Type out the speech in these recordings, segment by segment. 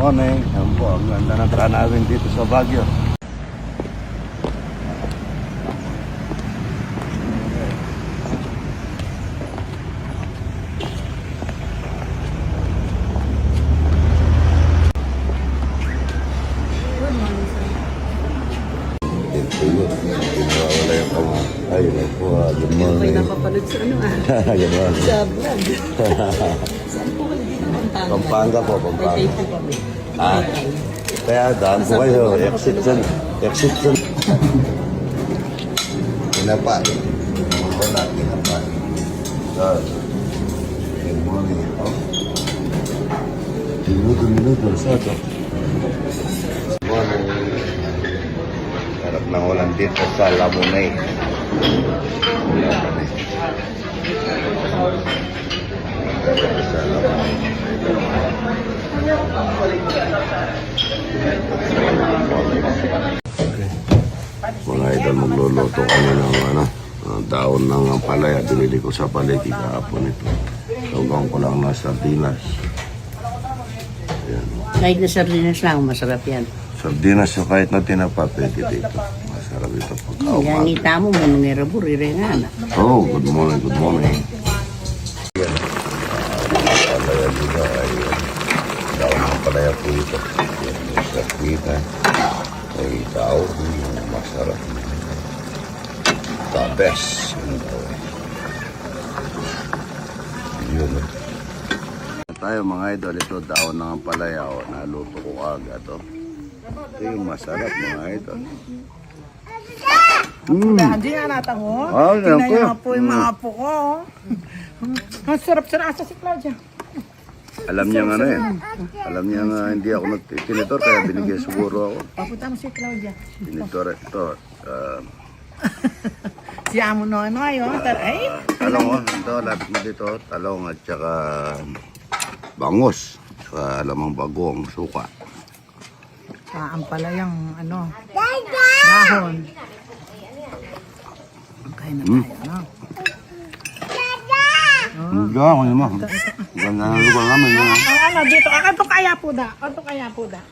morning. Yan po, ang ganda ng tanawin dito sa Baguio. Wala yung kamo. Ay, po, good morning. May napapanood sa ano Good morning. sa vlog. Saan po kayo dito? Pampanga po, Pampanga. May tape po kami. Ah, kaya daan po kayo. Exit dyan. Exit dyan. Kinapa. Wala, kinapa. Good morning. Minuto. Sato. Good morning. Harap ng ulan dito sa Lamunay. Sa Lamunay. Mga idol, magluluto kami ng daon ng palaya. Binili ko sa palengke kahapon ito. Tugang ko lang na sardinas. Ayan. Kahit na sardinas lang, masarap yan. Sardinas so kahit na tinapa, pwede dito. Masarap ito pagkaumaga. Ganita mo, manungira-bur, irengan. Oh, good morning, good morning. Yan. Palaya dito ay daon ng palaya po ito. Sa kita ay daon yung masarap. The best. Yun. Tayo mga idol, ito daon ng palaya o naluto ko agad to. Ito yung masarap mga idol. Hindi nga natin ko. Tingnan niyo nga po yung mga apo ko. Ang sarap-sarap sa si Claudia. Alam niya nga na yan. Alam niya nga hindi ako nagtinitor kaya binigyan siguro ako. Papunta mo si Claudia. Tinitor ito. Si Amo Nono ayo. Ay, Talong ito, lapit mo dito. Talong at saka bangus. Saka alamang bagong suka. ang pala yung ano, dahon. Kain na tayo, no? Hindi ako naman. Ganda na lugar namin. Ano, dito. Ito kaya po da. Ito kaya po da.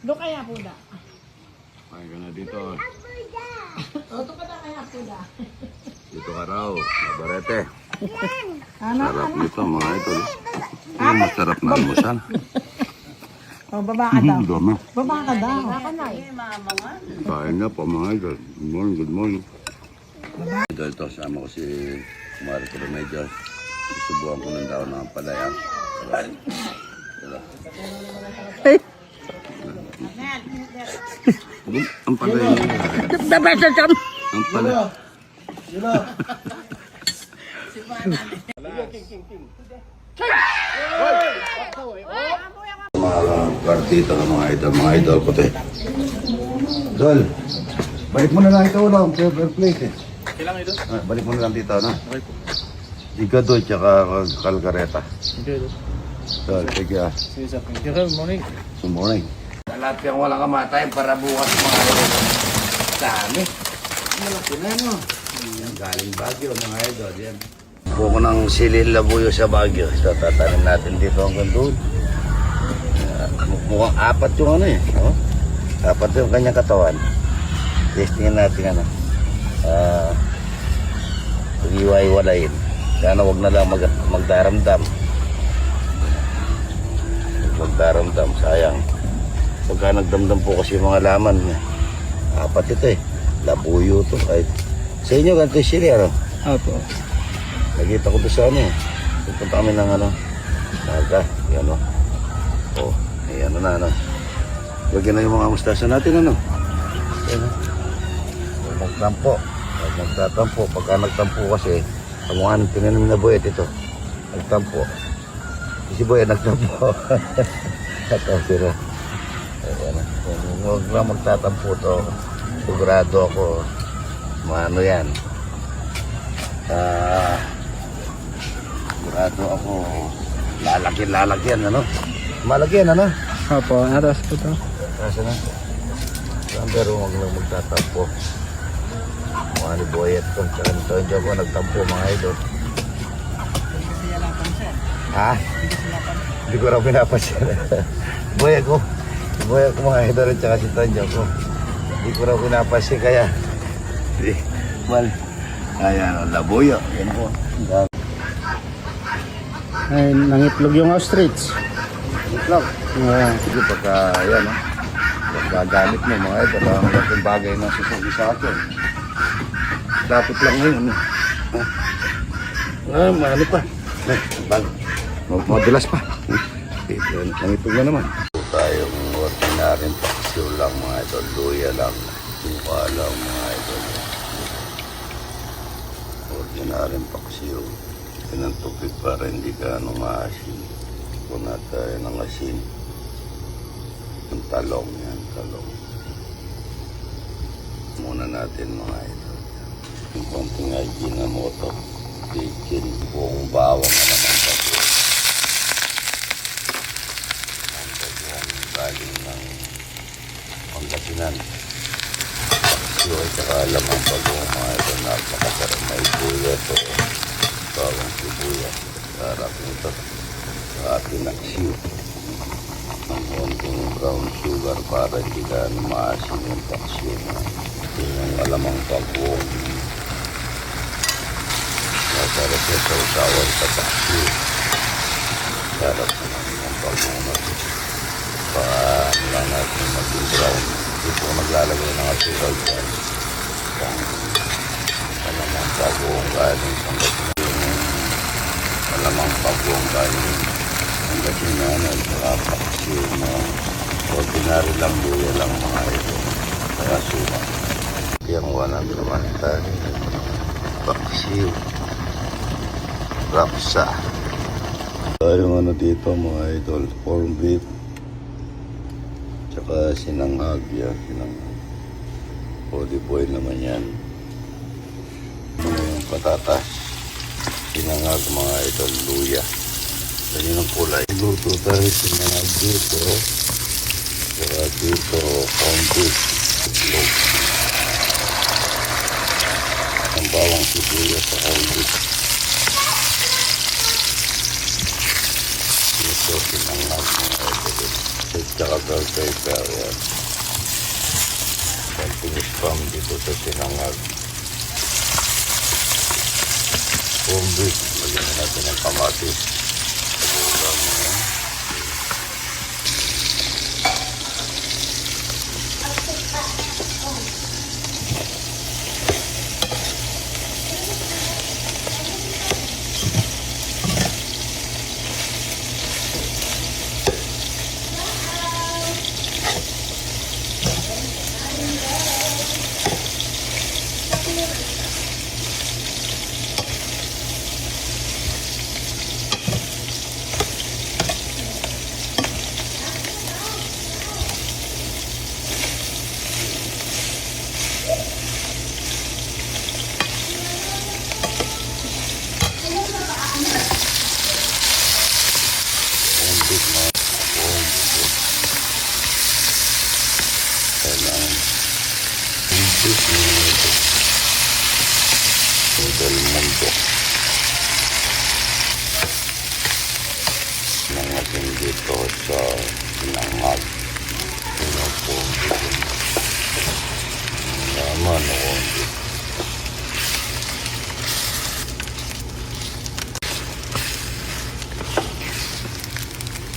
Doon kaya po da. Ay, ka na dito. Ito ka na kaya po da. Dito ka raw. Nabarete. Ano? Sarap nito mga ito. Ang masarap na almusal. O, baba ka daw. Dami. Baba ka daw. Kain na po mga idol. Good morning, good morning. Idol, ito sama ko si Marco Remedios. Susubukan ko ng daon ng palaya. Ang palaya niya. Ang palaya. Mga partita ng mga idol ko ito. Dol, balik mo na lang ito lang, paper plate eh. Kailangan ito? Balik mo na lang dito, no? Okay po. Igado, tsaka kalkareta. Okay ito. Dol, sige ah. Sige sir. Thank you. Good morning. Good morning. Lahat yung walang kamatay para bukas mga idol. Dami. Malaki na, no? Yan, galing Baguio, mga idol. Yan. Buko ng silil labuyo sa Baguio. So, tatanim natin dito hanggang doon. Mukhang apat yung ano eh. Oh? Apat yung kanyang katawan. Testingin natin ano. Iwa-iwalayin. Sana wag na lang magdaramdam. Magdaramdam, sayang. Pagka nagdamdam po kasi yung mga laman niya. Apat ito eh. Labuyo to. Kahit sa inyo ganito yung sili ano? Opo. Nakita ko doon sa ano eh. Pupunta kami ng ano. Naga. Yan o. Oh. Ayan na ano. Lagyan na yung mga mustasa natin ano. Ayan o. Huwag magtampo. Huwag magtatampo. Pagka nagtampo kasi, ang mga tinanim na buwet ito. Nagtampo. Si Boy nagtampo. Ito sila. Ayan na. Huwag lang magtatampo to. Sigurado ako. Maano yan. Sigurado ako. Lalaki-lalaki yan ano. Malaki yan ano. Opo. Atas po ito. Kasi na. Pero huwag lang magtatampo. Mga ni Boyet ko. Tsaka nito yung job ko nagtampo mga idol. Ha? Hindi ko raw pinapansin. Buhay ako. Buhay ako mga idol at saka si Tonyo ko. Hindi ko raw pinapansin kaya. Hindi. Mal. Ayan, labuyo. Yan po. Ay, nangitlog yung ostrich. Itlog. Sige, pagka, yan, no? Pagkagamit mo, mga ito, ang laking bagay na susugi sa akin. Dapat lang ngayon, no? Ano pa? Bag. Madulas pa. Nangitog na naman. Tayong ordinaryong paksiw lang, mga ito. Luya lang. Tuka lang, mga ito. Ordinaryong paksiw. Pinantupig para hindi ka maasin. Kuna tayo ng asin. Yung talong yan, talong. Muna natin mga ito. Yung konting Ajinomoto. Bacon, buong bawang na naman pag-uwi. Ang bagyang galing ng Pangasinan. Paksiw at saka lamang pag-uwi mga ito. Napakasarap na ibuya ito. Bawang sibuyas. Sarap nito. Sa ating naksiw. Ang konting brown sugar para hindi ka maasin yung paksiw na yung alamang pag-uwi. Masarap yung sausawan sa paksiw. Sarap naman yung pag-uwi. Paano lang natin maging brown. Dito ko maglalagay ng asukal dyan. Alamang pag-uwi galing Pangasinan. Alamang pag-uwi galing Pangasinan at saka paksiw na ordinary lang, luya lang mga ito. Kaya suma. Yung 100 naman tayo. Paksiw. Rapsa. Tayong ano dito mga idol. Corn beef. Tsaka sinangag yan. Sinangag. Olive oil naman yan. Yung patatas. Sinangag mga idol. Luya. Ganyan ang kulay. Luto tayo sinangag dito. Tsaka dito corn beef. Itlog. Ang bawang sibuyas sa corn beef. Ito sinangag mga idol. Tsaka bell pepper yan. Konting spam dito sa sinangag. Corn beef. Lagyan na natin ang kamatis. Sabugan mo yan. Del mundo ng ating dito sa sinangag. Ito po naman o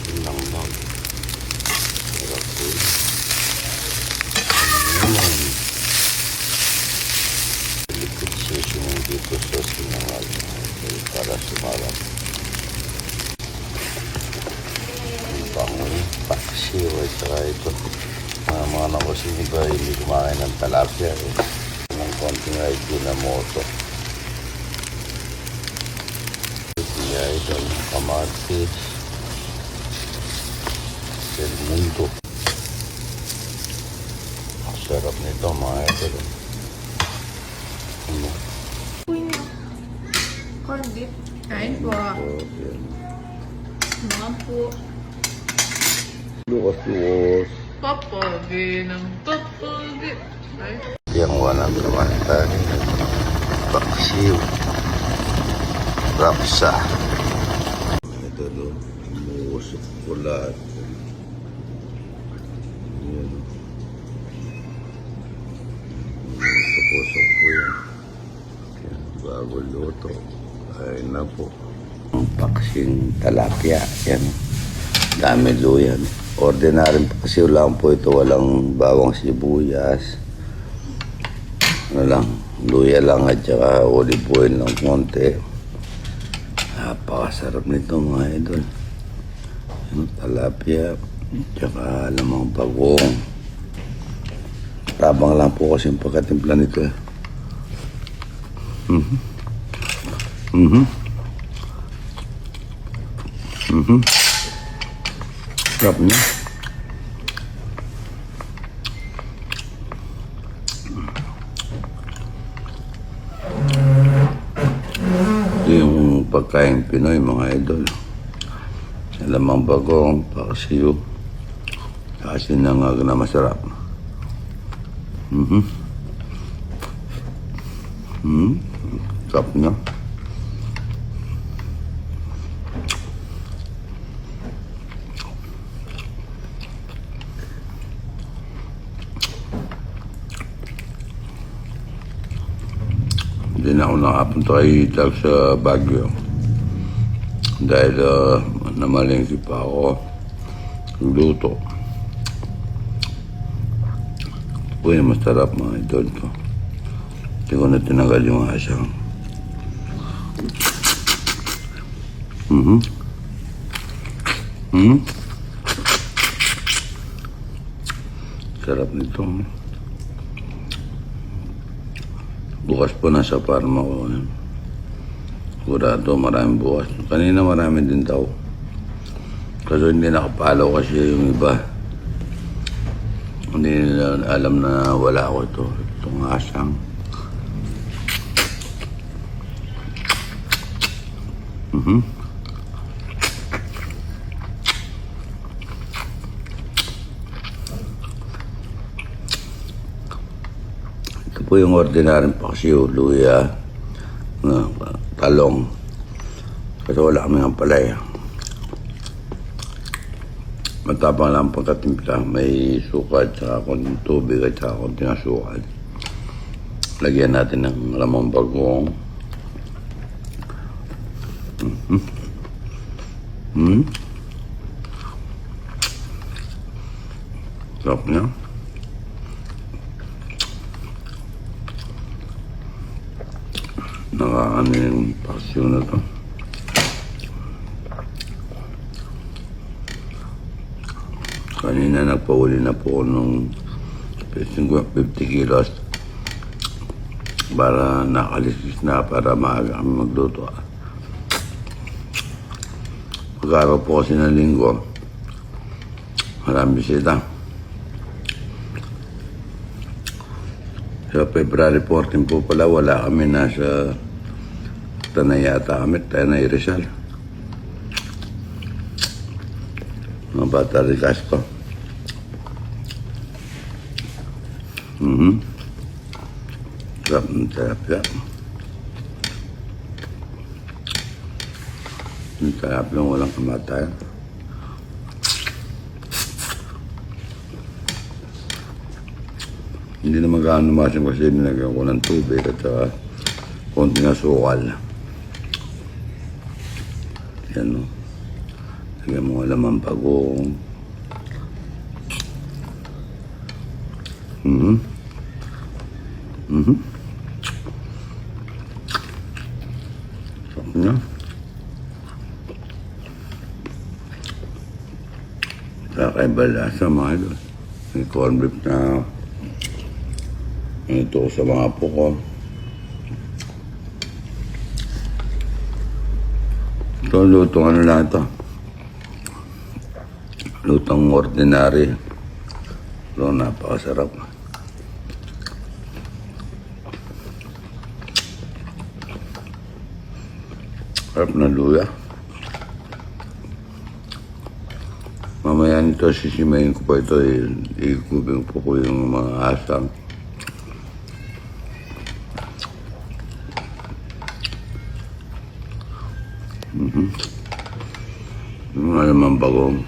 sinangag. Sarap po. Naman liquid seasoning dito sa sinangag para sumarap. Ang bangoy, paksiw at saka ito. Mga nakusing iba hindi kumain ng talapia. Ng konting Ajinomoto. Kaya ito, kamatis. Del mundo. Sarap nito mga ito. Corn beef. Kain po. Mga po. Luwas-luwas. Papagi ng papagi. Ay. Yang 100 naman tayo. Paksiw. Rapsa. Ito do. Musok. lahat. Yan. Tusok po yan. Yan, bago luto. Ay na po. Ang paksing talapia. Yan. Dami luyan. Ordinary paksiw lang po ito. Walang bawang sibuyas. Ano lang. Luya lang at saka olive oil ng konti. Napakasarap nito mga idol. Yan, talapia. Tsaka lamang bagong. Tabang lang po kasi yung pagkatimpla nito. Sarap niya. Ito yung pagkain Pinoy mga idol. Lamang bagong, paksiw. Kasi nangag na masarap. Sarap niya. Hindi na ako nakapunta kay Tag sa Baguio. Dahil namalingki pa ako. Luto. Ito po yung masarap mga idol ko. Hindi ko na tinanggal yung asang. Sarap nito. Bukas po nasa farm ako. Sigurado maraming bukas. Kanina marami din daw. Kaso hindi nakapalaw kasi yung iba. Hindi nila alam na wala ako ito. Itong asang. Ito po yung ordinaryong paksiw, luya, talong. Kasi wala kami ng palay. Matapang lang pagkatimpla. May suka at saka konting tubig at saka konting asukal. Lagyan natin ng lamang bagong. Sarap niya. Nakakano yung paksiw na to. Kanina nagpauli na po nung 50 kilos para nakalisis na para maaga kami magluto. Pag-araw po kasi ng linggo, maraming bisita. Sa February 14 po pala, wala kami nasa Tanay yata kami, Tanay Rizal. Mga bata rikas ko. Sarap ng tilapia. Yung tilapia walang kamatayan. Hindi na magkano masin kasi nilagyan ko ng tubig at konting asukal. Yan o. Lagyan mo lamang bagong. Sarap niya. Kakaiba lasa mga idol. May corn beef na ito sa mga apo ko. Ito lutong ano lang ito. Lutong ordinary. Pero napakasarap. Sarap na luya. Mamaya nito sisimayin ko pa ito. Ikubing po ko yung mga asang. Yung alamang bagong.